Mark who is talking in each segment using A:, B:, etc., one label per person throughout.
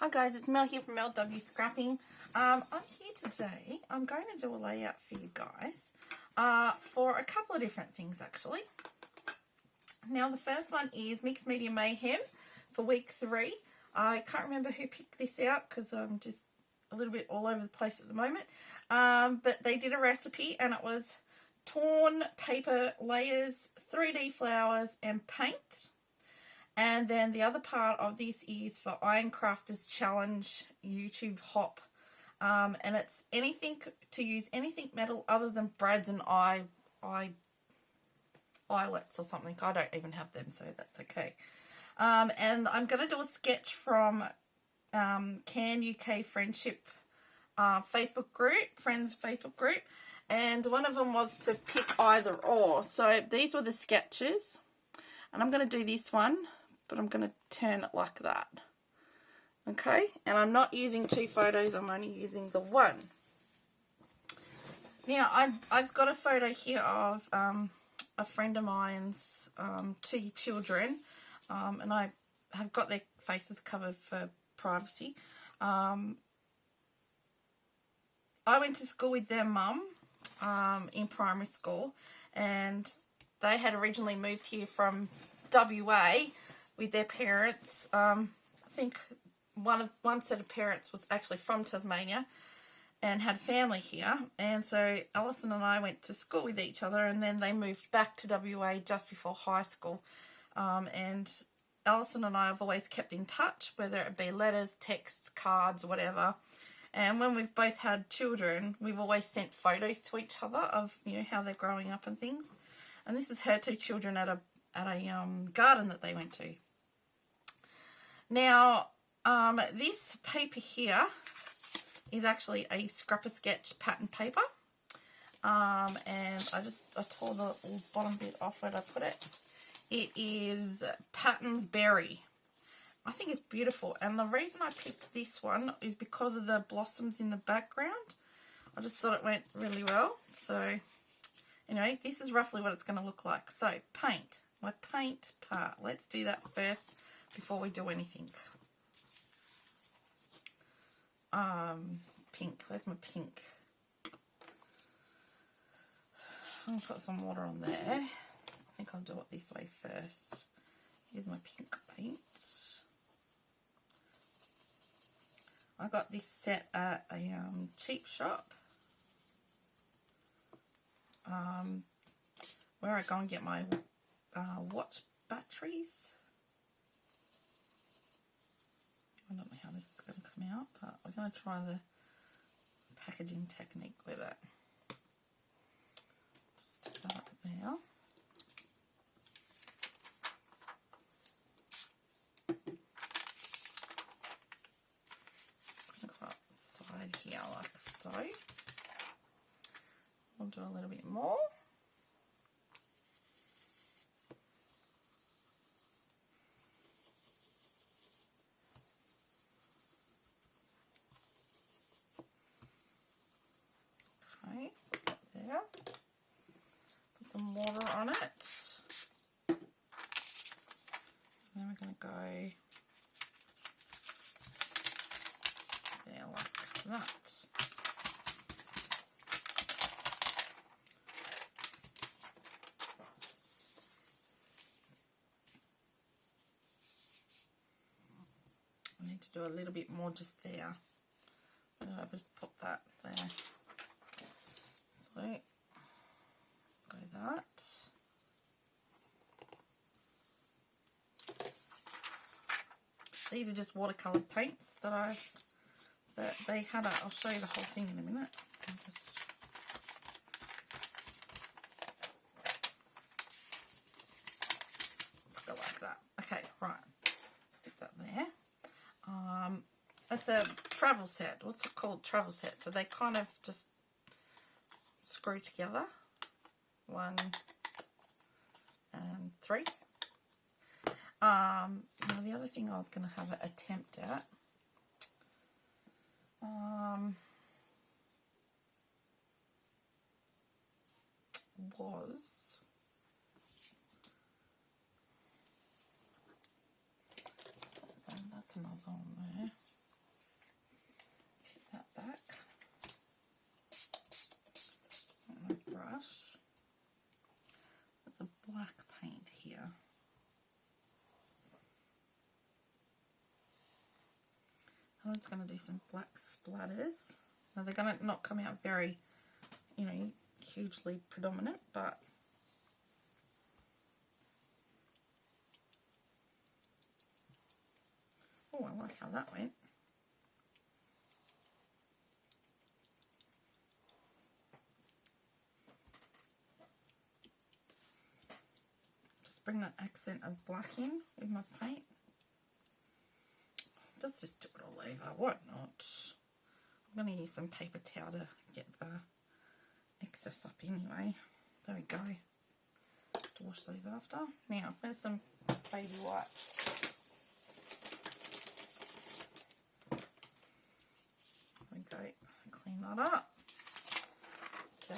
A: Hi guys, it's Mel here from LW Scrapping. I'm here today. I'm going to do a layout for you guys for a couple of different things actually. Now the first one is Mixed Media Mayhem for week 3. I can't remember who picked this out because I'm just a little bit all over the place at the moment. But they did a recipe and it was torn paper layers, 3D flowers and paint. And then the other part of this is for Ironcrafterchallenge YouTube Hop. And it's anything to use anything metal other than brads and eyelets or something. I don't even have them, so that's okay. And I'm going to do a sketch from CANUK Friendship Facebook group, Friends Facebook group. And one of them was to pick either or. So these were the sketches. And I'm going to do this one, but I'm going to turn it like that. Okay, and I'm not using 2 photos, I'm only using the one. Now, I've got a photo here of a friend of mine's 2 children, and I have got their faces covered for privacy. I went to school with their mum in primary school, and they had originally moved here from WA with their parents. I think one set of parents was actually from Tasmania and had family here, and so Alison and I went to school with each other, and then they moved back to WA just before high school. And Alison and I have always kept in touch, whether it be letters, text, cards, whatever. And when we've both had children, we've always sent photos to each other of, you know, how they're growing up and things. And this is her 2 children at a garden that they went to. Now, this paper here is actually a Scrapper Sketch pattern paper. And I tore the bottom bit off where I put it. It is Patterns Berry. I think it's beautiful. And the reason I picked this one is because of the blossoms in the background. I just thought it went really well. So, anyway, this is roughly what it's going to look like. So, paint. My paint part. Let's do that first before we do anything. Pink. Where's my pink? I'm going to put some water on there. I think I'll do it this way first. Here's my pink paint. I got this set at a cheap shop. Where I go and get my watch batteries. I don't know how this is going to come out, but we're going to try the packaging technique with it. Just stick that up there. Cut the side here like so. We'll do a little bit more. Okay, put that there. Put some water on it. And then we're going to go there like that. I need to do a little bit more just there. I'll just put that there. So, go that. These are just watercolour paints that they had. I'll show you the whole thing in a minute. Just go like that. Okay, right. Stick that there. It's a travel set. What's it called? Travel set. So they kind of just screw together. 1 and 3. Now the other thing I was going to have an attempt at was that's another one there. just going to do some black splatters. Now they're going to not come out very, you know, hugely predominant, but oh, I like how that went. Just bring that accent of black in with my paint. Let's just do it all over, why not? I'm going to use some paper towel to get the excess up anyway. There we go. To wash those after. Now, there's some baby wipes. There we go. Clean that up. So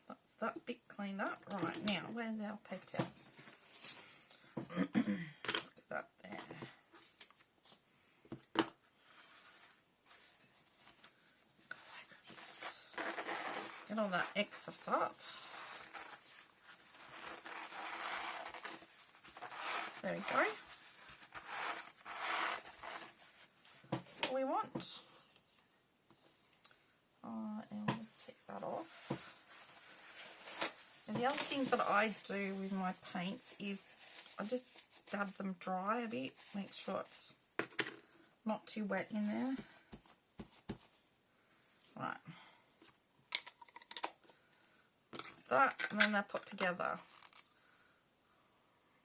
A: that's that bit cleaned up. Right, now, where's our paper towel? Let's get that there. Get all that excess up. There we go. That's all we want. And we'll just take that off. And the other thing that I do with my paints is I just dab them dry a bit. Make sure it's not too wet in there. Right. That, and then they're put together.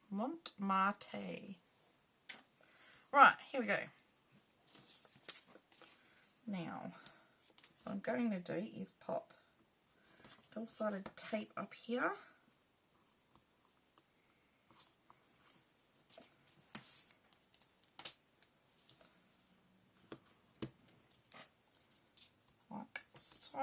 A: Montmartre. Right, here we go. Now, what I'm going to do is pop double-sided tape up here. Like so.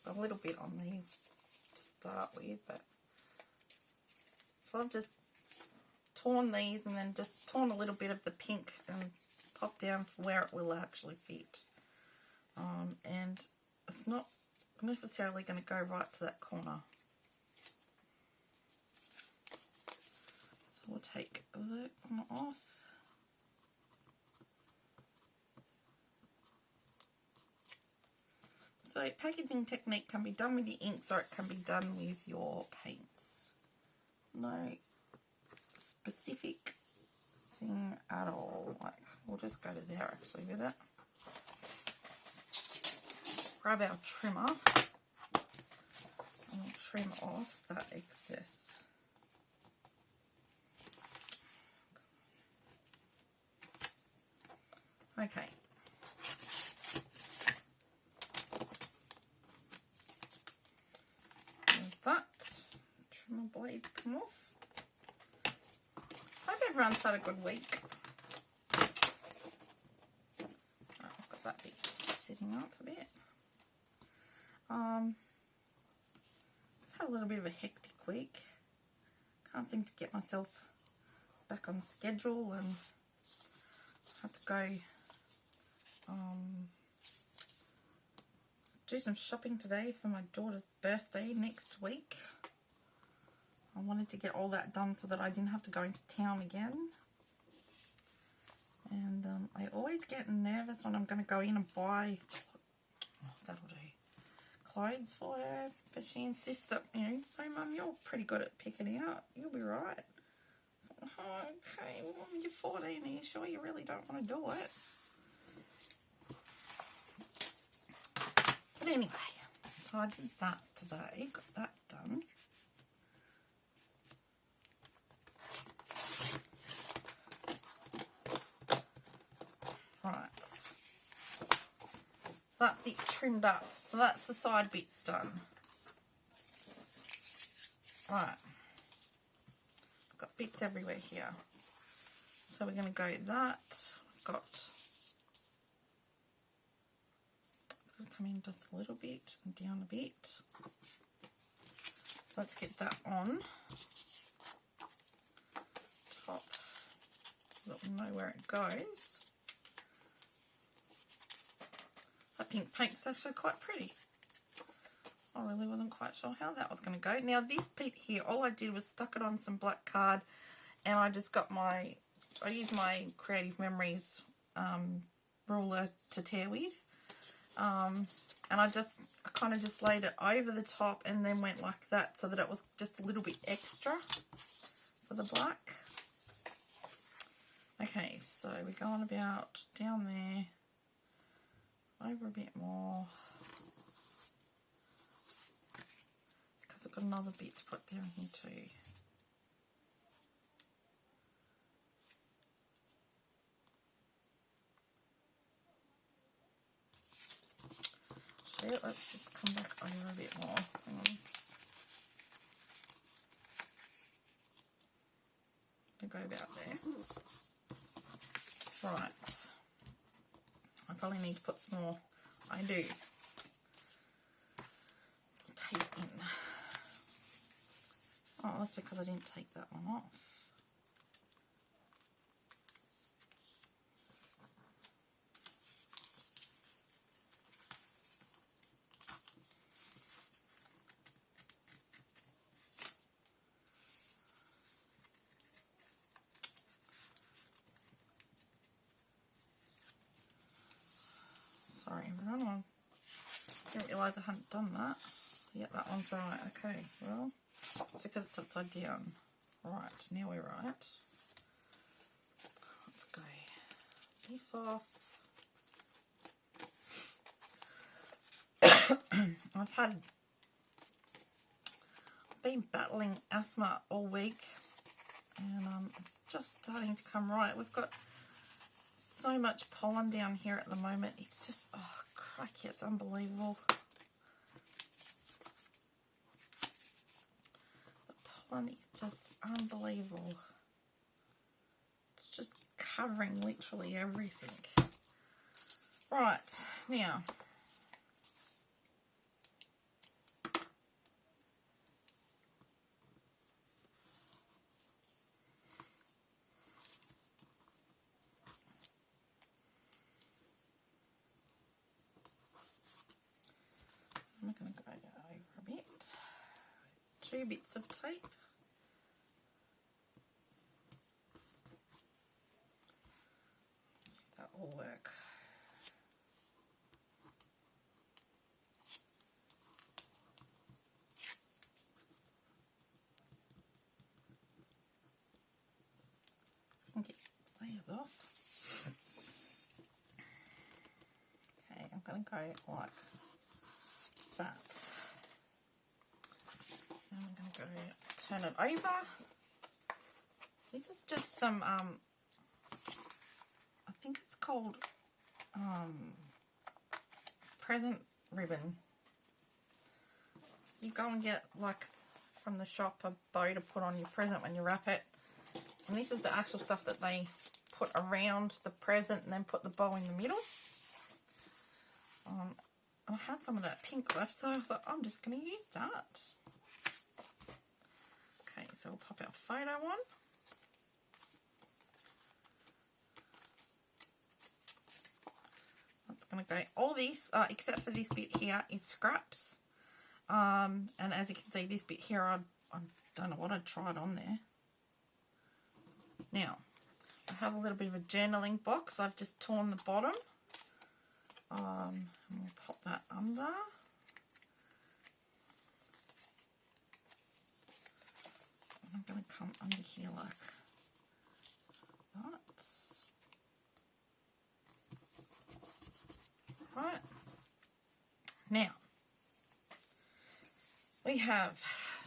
A: A little bit on these to start with, but so I've just torn these and then just torn a little bit of the pink and popped down for where it will actually fit. And it's not necessarily going to go right to that corner. So we'll take that one off. So packaging technique can be done with the inks or it can be done with your paints. No specific thing at all. Like, we'll just go to there actually with it. Grab our trimmer and we'll trim off that excess. Okay. That trimmer blades come off. Hope everyone's had a good week. Oh, I've got that bit sitting up a bit. I've had a little bit of a hectic week. Can't seem to get myself back on schedule, and had to go do some shopping today for my daughter's birthday next week. I wanted to get all that done so that I didn't have to go into town again. And I always get nervous when I'm going to go in and buy, that'll do, clothes for her. But she insists that, you know, hey Mum, you're pretty good at picking out. You'll be right. So, oh, okay, well, you're 14. Are you sure you really don't want to do it? But anyway, so I did that today, got that done. Right, that's it trimmed up, so that's the side bits done. Right, I've got bits everywhere here, so we're going to go that. I've got, it's going to come in just a little bit and down a bit, so let's get that on top so that we know where it goes. That pink paint's actually quite pretty. I really wasn't quite sure how that was going to go. Now this bit here, all I did was stuck it on some black card, and I just got I used my Creative Memories ruler to tear with. And I kind of just laid it over the top and then went like that so that it was just a little bit extra for the black. Okay, so we're going about down there, over a bit more, because I've got another bit to put down here too. So let's just come back over a bit more. Hang on. I'll go about there. Right. I probably need to put some more. I do. Tape in. Oh, that's because I didn't take that one off. Sorry, everyone. I didn't realise I hadn't done that. Yeah, that one's right. Okay, well, it's because it's upside down. Right, now we're right. Let's go this off. I've been battling asthma all week, and it's just starting to come right. We've got so much pollen down here at the moment. It's just, oh crikey, it's unbelievable. The pollen is just unbelievable. It's just covering literally everything. Right, now I'm going to go over a bit. 2 bits of tape. See if that will work. Get layers off. Okay, I'm going to go like that. And I'm going to go turn it over. This is just some, I think it's called present ribbon. You go and get, like, from the shop a bow to put on your present when you wrap it. And this is the actual stuff that they put around the present and then put the bow in the middle. I had some of that pink left, so I thought I'm just going to use that. Okay, so we'll pop our photo on. That's going to go, all this, except for this bit here, is scraps. And as you can see, this bit here, I don't know what I'd tried on there. Now, I have a little bit of a journaling box. I've just torn the bottom. And we'll pop that under. I'm going to come under here like that. Right. Now, we have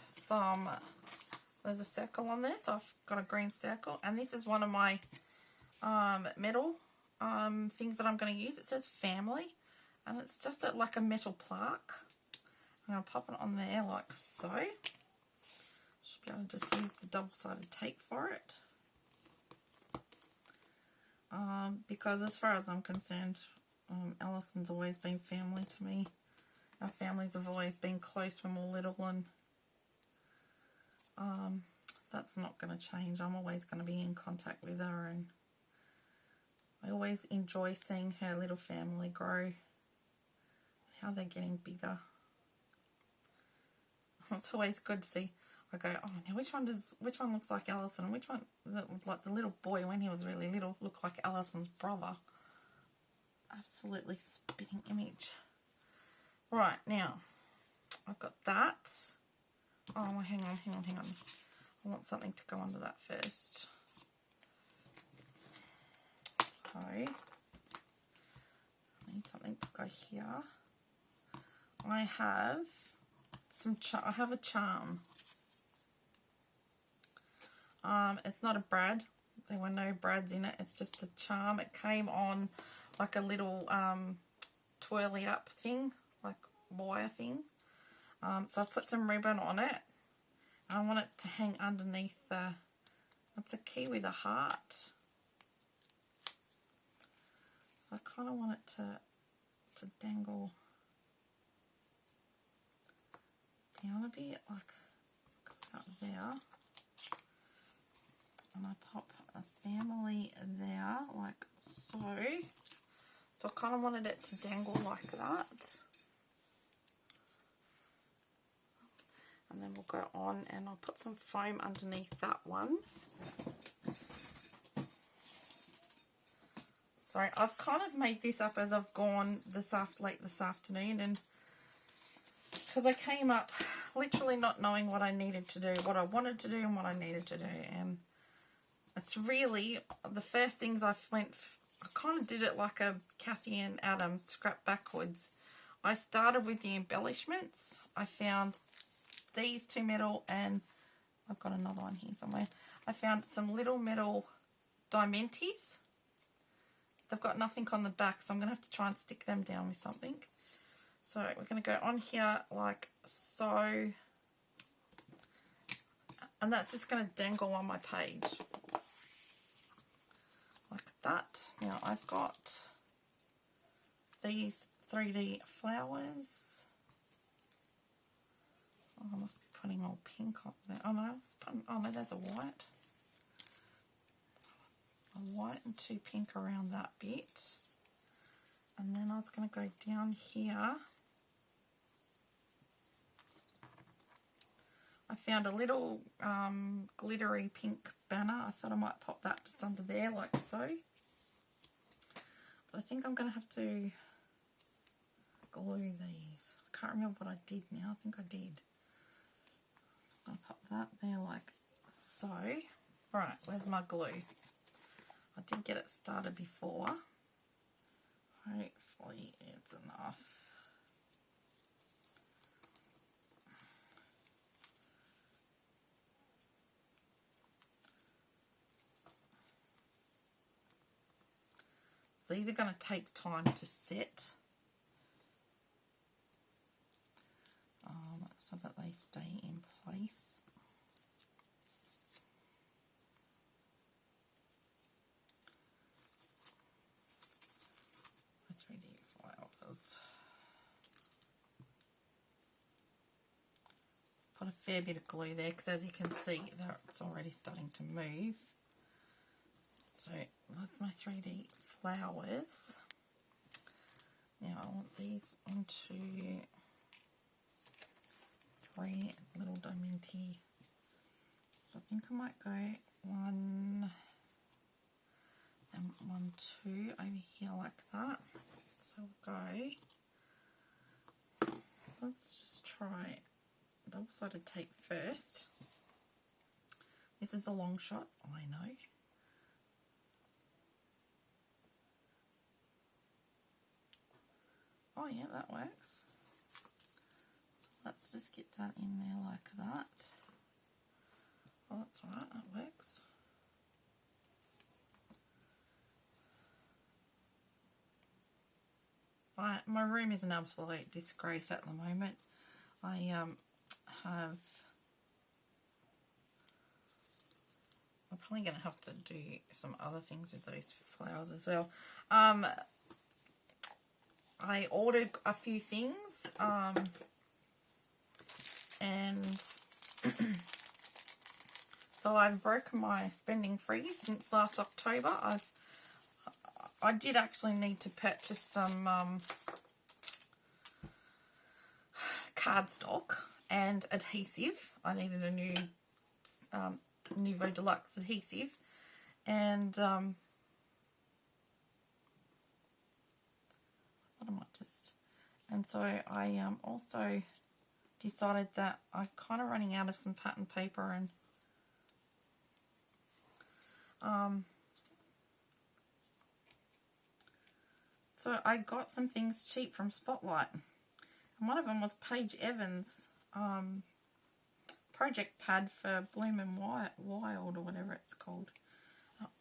A: some, there's a circle on there, so I've got a green circle, and this is one of my metal things that I'm going to use. It says family, and it's just like a metal plaque. I'm going to pop it on there like so. Should be able to just use the double-sided tape for it. Because as far as I'm concerned, Allison's always been family to me. Our families have always been close when we were little, and that's not going to change. I'm always going to be in contact with her, and I always enjoy seeing her little family grow, how they're getting bigger. It's always good to see. I go, oh, now which one looks like Allison, and which one, like the little boy when he was really little, looked like Allison's brother. Absolutely spitting image. Right, now, I've got that. Oh, hang on. I want something to go under that first. So, I need something to go here. I have a charm. It's not a brad. There were no brads in it. It's just a charm. It came on like a little twirly up thing, like wire thing. So I've put some ribbon on it. I want it to hang underneath the, it's a key with a heart. So I kind of want it to dangle down a bit, like out there. And I pop a family there, like so. So I kind of wanted it to dangle like that. And then we'll go on and I'll put some foam underneath that one. Sorry, I've kind of made this up as I've gone late this afternoon, and because I came up literally not knowing what I needed to do, what I wanted to do and what I needed to do, and it's really the first things I kind of did it like a Kathy and Adam scrap backwards. I started with the embellishments. I found these two metal, and I've got another one here somewhere. I found some little metal diamantes. They've got nothing on the back, so I'm going to have to try and stick them down with something. So we're going to go on here like so, and that's just going to dangle on my page like that. Now I've got these 3D flowers. Oh, I must be putting all pink on there. Oh no, oh no, there's a white. A white and two pink around that bit. And then I was going to go down here. I found a little glittery pink banner. I thought I might pop that just under there like so. But I think I'm going to have to glue these. I can't remember what I did now. I think I did. So I'm going to pop that there like so. Right, where's my glue? I did get it started before. Hopefully it's enough. So these are going to take time to set, so that they stay in place. My 3D flowers. Put a fair bit of glue there because, as you can see, it's already starting to move. So that's my 3D flowers. Now I want these onto 3 little diamante. So I think I might go 1 and 1, 2 over here like that. So we'll go, let's just try double-sided tape first. This is a long shot, I know. Oh yeah, that works. So let's just get that in there like that. Oh, that's all right, that works. My room is an absolute disgrace at the moment. I'm probably going to have to do some other things with those flowers as well. I ordered a few things, and so I've broken my spending freeze since last October. I did actually need to purchase some cardstock and adhesive. I needed a new Nouveau Deluxe adhesive, and so I also decided that I'm kind of running out of some pattern paper, and so I got some things cheap from Spotlight, and one of them was Paige Evans' project pad for Bloom and Wild, or whatever it's called.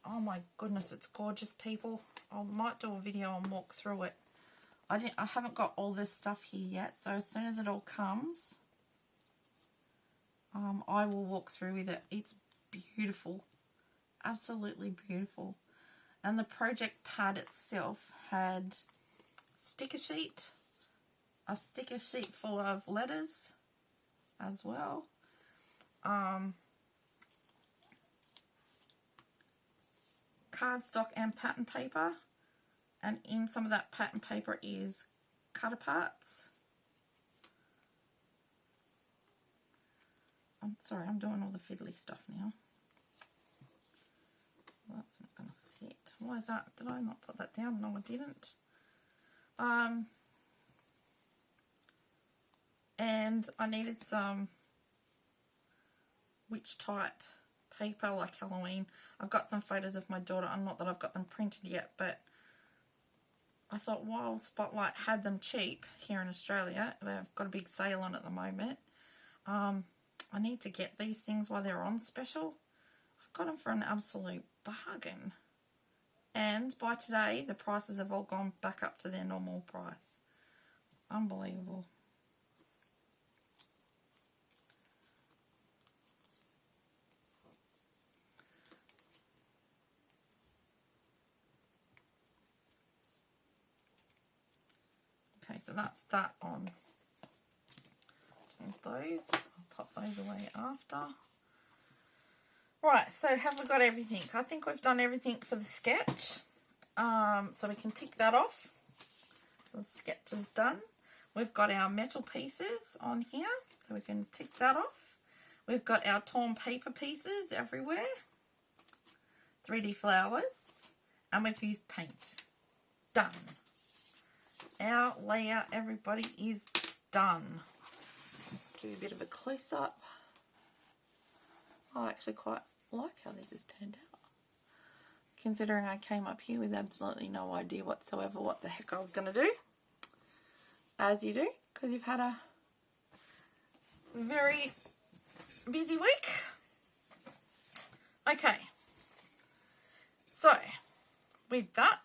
A: Oh my goodness, it's gorgeous, people. I might do a video and walk through it. I haven't got all this stuff here yet, so as soon as it all comes, I will walk through with it. It's beautiful, absolutely beautiful. And the project pad itself had sticker sheet, a sticker sheet full of letters as well. Cardstock and pattern paper, and in some of that pattern paper is cut aparts. I'm sorry, I'm doing all the fiddly stuff now. That's not going to sit. Why is that? Did I not put that down? No, I didn't. And I needed some witch type paper, like Halloween. I've got some photos of my daughter, and not that I've got them printed yet, but I thought while Spotlight had them cheap here in Australia, they've got a big sale on at the moment, I need to get these things while they're on special. I got them for an absolute bargain, and by today the prices have all gone back up to their normal price. Unbelievable. Okay, so that's that on those. I'll pop those away after. Right, so have we got everything? I think we've done everything for the sketch. So we can tick that off. So the sketch is done. We've got our metal pieces on here, so we can tick that off. We've got our torn paper pieces everywhere. 3D flowers. And we've used paint. Done. Our layout, everybody, is done. Give you a bit of a close-up. I actually quite like how this has turned out, considering I came up here with absolutely no idea whatsoever what the heck I was going to do, as you do, because you've had a very busy week. Okay, so with that,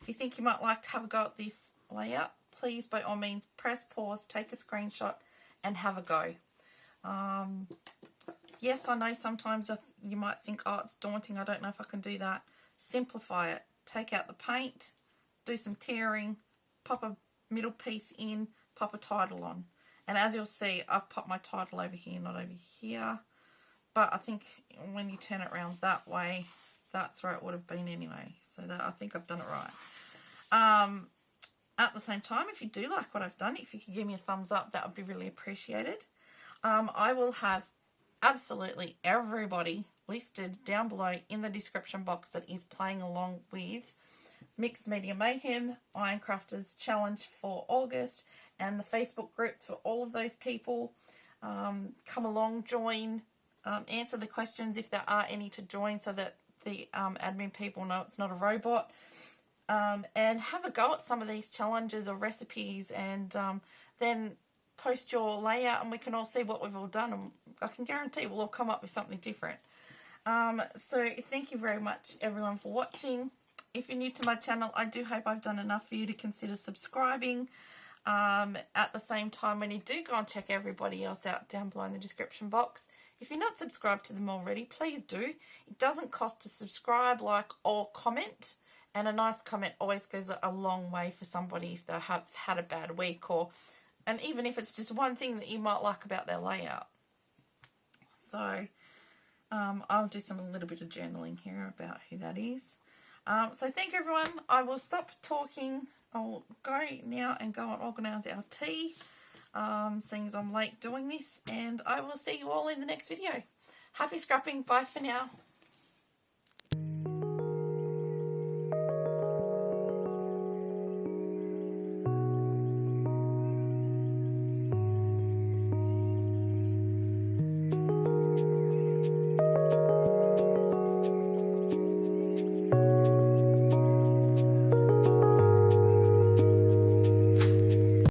A: if you think you might like to have a go at this layout, please by all means press pause, take a screenshot and have a go. Yes, I know sometimes you might think, oh, it's daunting, I don't know if I can do that. Simplify it. Take out the paint, do some tearing, pop a middle piece in, pop a title on. And as you'll see, I've popped my title over here, not over here. But I think when you turn it around that way, that's where it would have been anyway. So that, I think I've done it right. At the same time, if you do like what I've done, if you could give me a thumbs up, that would be really appreciated. I will have absolutely everybody listed down below in the description box that is playing along with Mixed Media Mayhem, Ironcrafters Challenge for August, and the Facebook groups for all of those people. Come along, join, answer the questions if there are any to join, so that the admin people know it's not a robot. And have a go at some of these challenges or recipes, and then post your layout and we can all see what we've all done, and I can guarantee we'll all come up with something different. So thank you very much everyone for watching. If you're new to my channel, I do hope I've done enough for you to consider subscribing. At the same time, when you do go and check everybody else out down below in the description box, if you're not subscribed to them already, please do. It doesn't cost to subscribe, like, or comment. And a nice comment always goes a long way for somebody if they have had a bad week, and even if it's just one thing that you might like about their layout. So I'll do a little bit of journaling here about who that is. So thank you everyone. I will stop talking. I'll go now and go and organise our tea. seeing as I'm late doing this, and I will see you all in the next video. Happy scrapping. Bye for now.